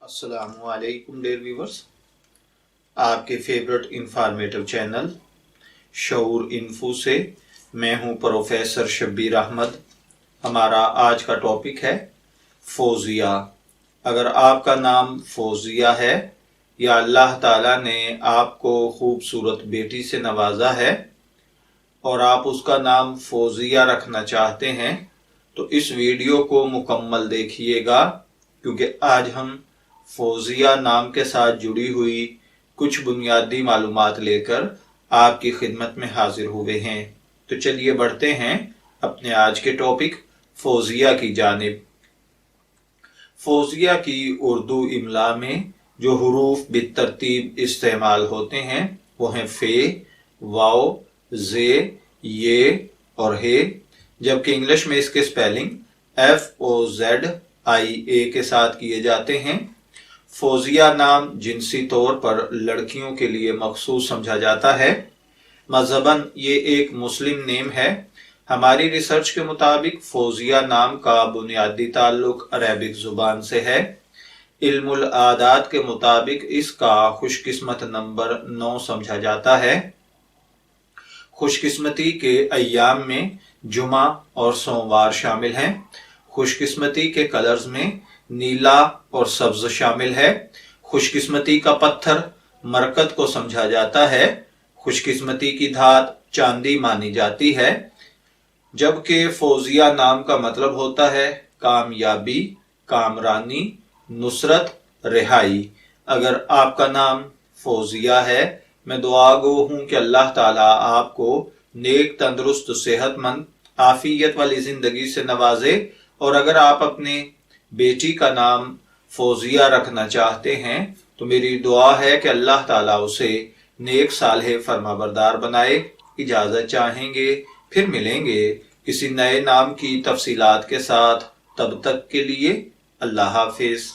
अस्सलामुअलैकुम dear viewers, आपके favourite informative channel शऊर info से मैं हूं प्रोफेसर शब्बीर अहमद। हमारा आज का टॉपिक है फौजिया। अगर आपका नाम फौजिया है या अल्लाह ताला ने आपको खूबसूरत बेटी से नवाजा है और आप उसका नाम फौजिया रखना चाहते हैं तो इस वीडियो को मुकम्मल देखिएगा, क्योंकि आज हम फौजिया नाम के साथ जुड़ी हुई कुछ बुनियादी मालूमात लेकर आपकी खिदमत में हाजिर हुए हैं। तो चलिए बढ़ते हैं अपने आज के टॉपिक फौजिया की जानिब। फौजिया की उर्दू इमला में जो हुरूफ बितरतीब इस्तेमाल होते हैं वो हैं फे, वाओ, जे, ये और हे, जबकि इंग्लिश में इसके स्पेलिंग FOZIA के साथ किए जाते हैं। फौजिया नाम जिनसी तौर पर लड़कियों के लिए मखसूस समझा जाता है। मज़हबन ये एक मुस्लिम नेम है। हमारी रिसर्च के मुताबिक फौजिया नाम का बुनियादी ताल्लुक अरबिक जुबान से है। इल्मुल आदात के मुताबिक इसका खुशकिस्मत नंबर 9 समझा जाता है। खुशकिस्मती के अय्याम में जुमा और सोमवार शामिल हैं। खुशकिस्मती के कलर्स में नीला और सब्ज शामिल है। खुशकिस्मती का पत्थर मरकत को समझा जाता है। खुशकिस्मती की धात चांदी मानी जाती है। जबकि फौजिया नाम का मतलब होता है कामयाबी, कामरानी, नुसरत, रिहाई। अगर आपका नाम फौजिया है, मैं दुआ गो हूं कि अल्लाह ताला आपको नेक, तंदुरुस्त, सेहतमंद, आफियत वाली जिंदगी से नवाजे। और अगर आप अपने बेटी का नाम फौजिया रखना चाहते हैं तो मेरी दुआ है कि अल्लाह ताला उसे नेक, सालेह, फरमाबरदार बनाए। इजाजत चाहेंगे, फिर मिलेंगे किसी नए नाम की तफसीलात के साथ। तब तक के लिए अल्लाह हाफिज।